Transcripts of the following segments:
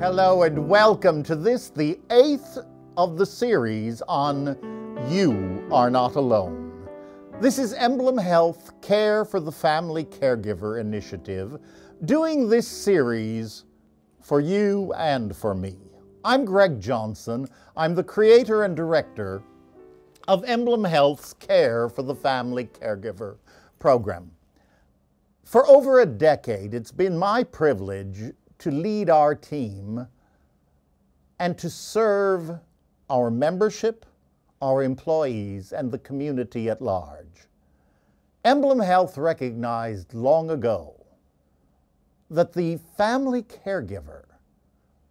Hello and welcome to this, the 8th of the series on You Are Not Alone. This is EmblemHealth Care for the Family Caregiver initiative, doing this series for you and for me. I'm Greg Johnson. I'm the creator and director of EmblemHealth's Care for the Family Caregiver program. For over a decade, it's been my privilege to lead our team and to serve our membership, our employees, and the community at large. EmblemHealth recognized long ago that the family caregiver,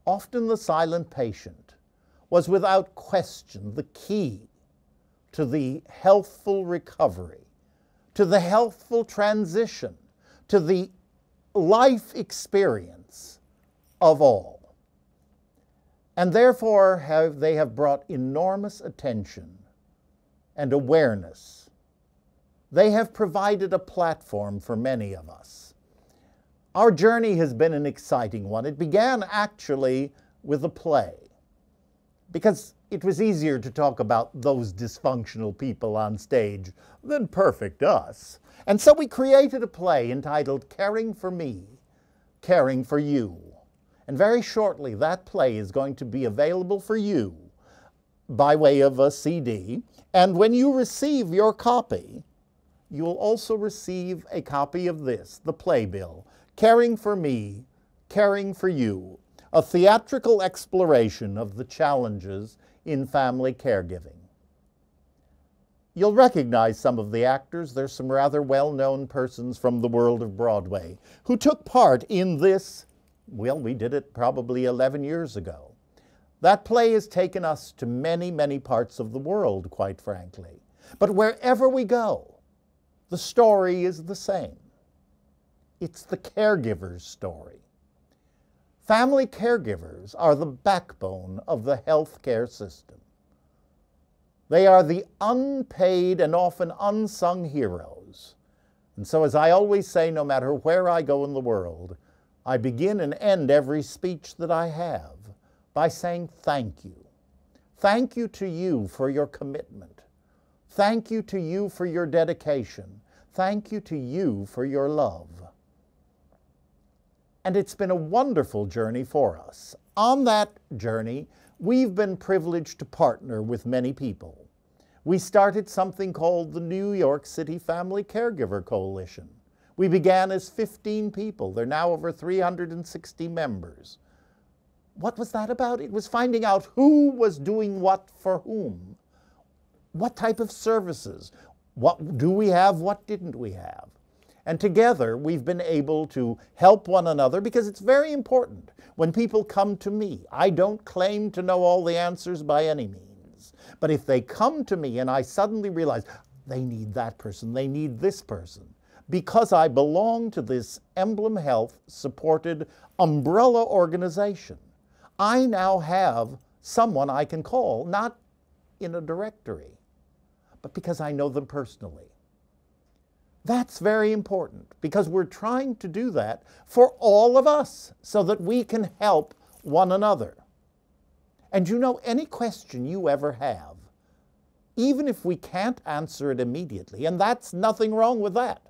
often the silent patient, was without question the key to the healthful recovery, to the healthful transition, to the life experience of all. And therefore they have brought enormous attention and awareness. They have provided a platform for many of us. Our journey has been an exciting one. It began actually with a play, because it was easier to talk about those dysfunctional people on stage than perfect us. And so we created a play entitled Caring for Me, Caring for You. And very shortly, that play is going to be available for you by way of a CD. And when you receive your copy, you will also receive a copy of this, the playbill, Caring for Me, Caring for You, a theatrical exploration of the challenges in family caregiving. You'll recognize some of the actors. There's some rather well-known persons from the world of Broadway who took part in this. Well, we did it probably 11 years ago. That play has taken us to many, many parts of the world, quite frankly. But wherever we go, the story is the same. It's the caregiver's story. Family caregivers are the backbone of the healthcare system. They are the unpaid and often unsung heroes. And so, as I always say, no matter where I go in the world, I begin and end every speech that I have by saying thank you. Thank you to you for your commitment. Thank you to you for your dedication. Thank you to you for your love. And it's been a wonderful journey for us. On that journey, we've been privileged to partner with many people. We started something called the New York City Family Caregiver Coalition. We began as 15 people. There are now over 360 members. What was that about? It was finding out who was doing what for whom. What type of services? What do we have? What didn't we have? And together, we've been able to help one another, because it's very important when people come to me. I don't claim to know all the answers by any means. But if they come to me and I suddenly realize they need that person, they need this person, because I belong to this EmblemHealth supported umbrella organization, I now have someone I can call, not in a directory, but because I know them personally. That's very important, because we're trying to do that for all of us so that we can help one another. And you know, any question you ever have, even if we can't answer it immediately, and that's nothing wrong with that.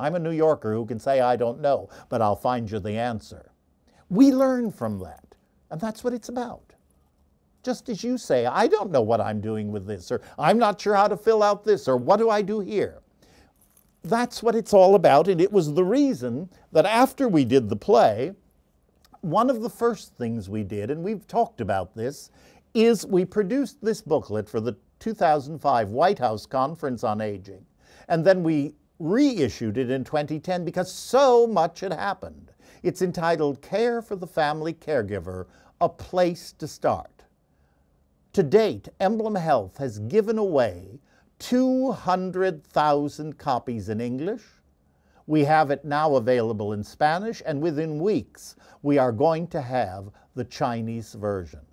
I'm a New Yorker who can say I don't know, but I'll find you the answer. We learn from that, and that's what it's about. Just as you say, I don't know what I'm doing with this, or I'm not sure how to fill out this, or what do I do here? That's what it's all about, and it was the reason that after we did the play, one of the first things we did, and we've talked about this, is we produced this booklet for the 2005 White House Conference on Aging, and then we reissued it in 2010 because so much had happened. It's entitled Care for the Family Caregiver, A Place to Start. To date, EmblemHealth has given away 200,000 copies in English. We have it now available in Spanish, and within weeks, we are going to have the Chinese version.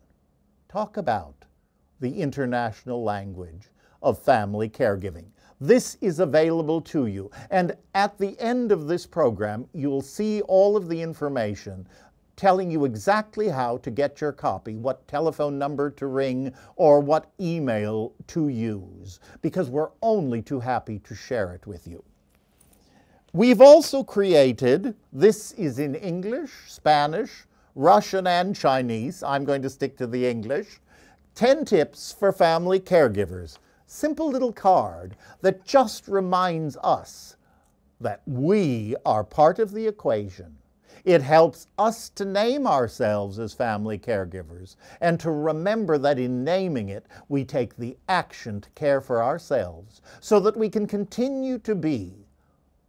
Talk about the international language of family caregiving. This is available to you, and at the end of this program, you'll see all of the information telling you exactly how to get your copy, what telephone number to ring, or what email to use, because we're only too happy to share it with you. We've also created, this is in English, Spanish, Russian, and Chinese. I'm going to stick to the English. 10 tips for family caregivers. Simple little card that just reminds us that we are part of the equation. It helps us to name ourselves as family caregivers and to remember that in naming it, we take the action to care for ourselves so that we can continue to be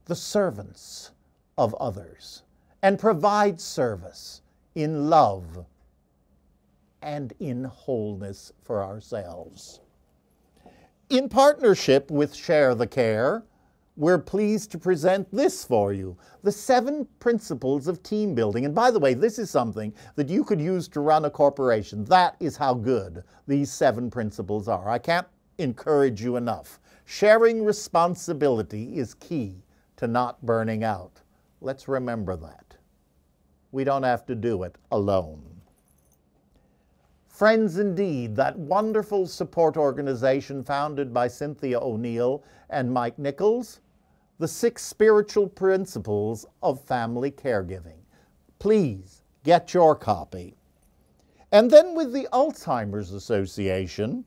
the servants of others and provide service in love and in wholeness for ourselves. In partnership with Share the Care, we're pleased to present this for you, the 7 principles of team building. And by the way, this is something that you could use to run a corporation. That is how good these 7 principles are. I can't encourage you enough. Sharing responsibility is key to not burning out. Let's remember that. We don't have to do it alone. Friends Indeed, that wonderful support organization founded by Cynthia O'Neill and Mike Nichols, the 6 spiritual principles of family caregiving. Please get your copy. And then with the Alzheimer's Association,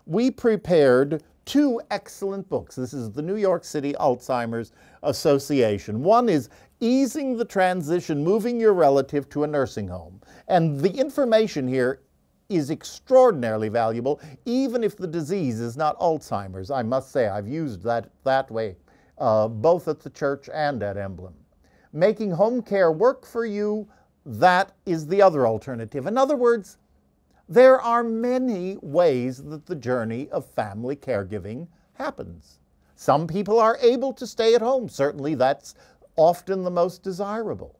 we prepared 2 excellent books. This is the New York City Alzheimer's Association. One is Easing the Transition, Moving Your Relative to a Nursing Home. And the information here is extraordinarily valuable, even if the disease is not Alzheimer's. I must say, I've used that way, both at the church and at Emblem. Making home care work for you, that is the other alternative. In other words, there are many ways that the journey of family caregiving happens. Some people are able to stay at home. Certainly that's often the most desirable.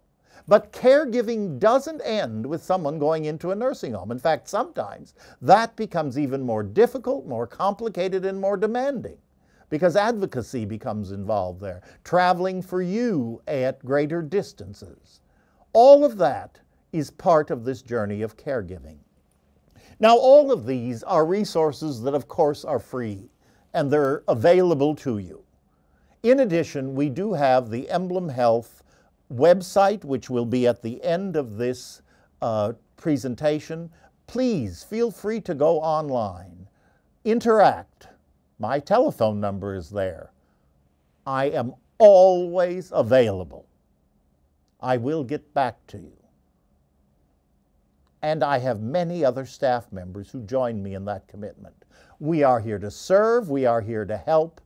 But caregiving doesn't end with someone going into a nursing home. In fact, sometimes that becomes even more difficult, more complicated, and more demanding because advocacy becomes involved there, traveling for you at greater distances. All of that is part of this journey of caregiving. Now, all of these are resources that, of course, are free, and they're available to you. In addition, we do have the EmblemHealth website, which will be at the end of this presentation. Please feel free to go online, interact. My telephone number is there. I am always available. I will get back to you. And I have many other staff members who join me in that commitment. We are here to serve, we are here to help,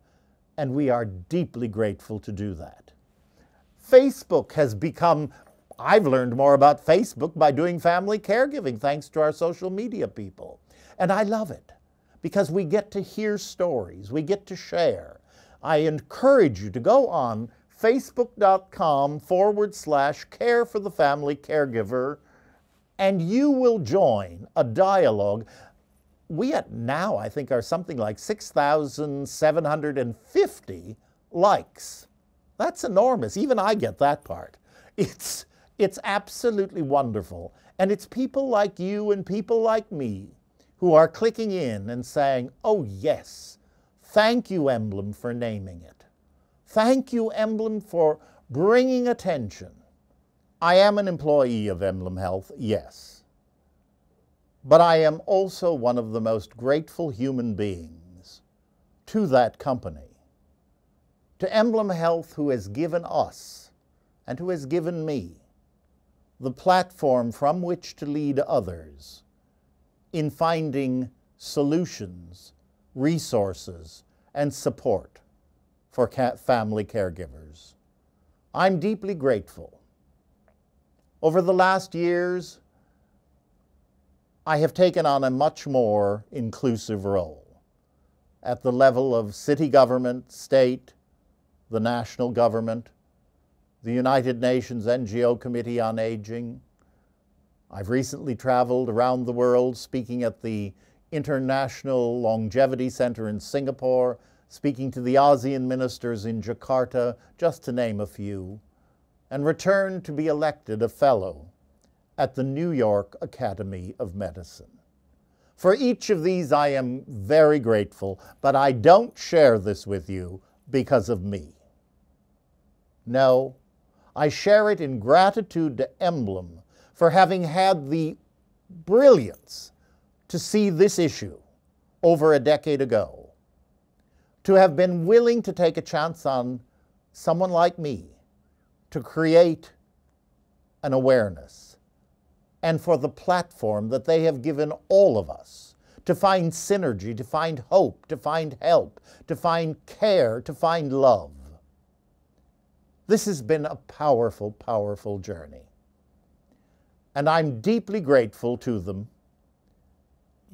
and we are deeply grateful to do that. Facebook has become, I've learned more about Facebook by doing family caregiving thanks to our social media people. And I love it because we get to hear stories, we get to share. I encourage you to go on facebook.com/care for the family caregiver, and you will join a dialogue. We at now, I think, are something like 6,750 likes. That's enormous. Even I get that part. It's absolutely wonderful. And it's people like you and people like me who are clicking in and saying, oh yes, thank you, Emblem, for naming it. Thank you, Emblem, for bringing attention. I am an employee of EmblemHealth, yes. But I am also one of the most grateful human beings to that company, to EmblemHealth, who has given us and who has given me the platform from which to lead others in finding solutions, resources, and support for family caregivers. I'm deeply grateful. Over the last years, I have taken on a much more inclusive role at the level of city government, state, the national government, the United Nations NGO Committee on Aging. I've recently traveled around the world speaking at the International Longevity Center in Singapore, speaking to the ASEAN ministers in Jakarta, just to name a few, and returned to be elected a fellow at the New York Academy of Medicine. For each of these I am very grateful, but I don't share this with you because of me. No, I share it in gratitude to Emblem for having had the brilliance to see this issue over a decade ago, to have been willing to take a chance on someone like me to create an awareness, and for the platform that they have given all of us to find synergy, to find hope, to find help, to find care, to find love. This has been a powerful, powerful journey. And I'm deeply grateful to them,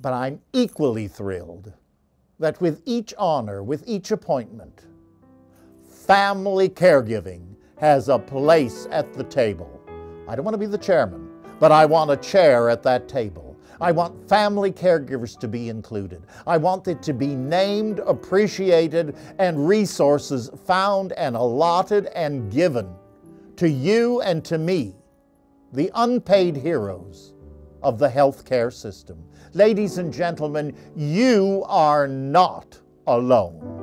but I'm equally thrilled that with each honor, with each appointment, family caregiving has a place at the table. I don't want to be the chairman, but I want a chair at that table. I want family caregivers to be included. I want it to be named, appreciated, and resources found and allotted and given to you and to me, the unpaid heroes of the healthcare system. Ladies and gentlemen, you are not alone.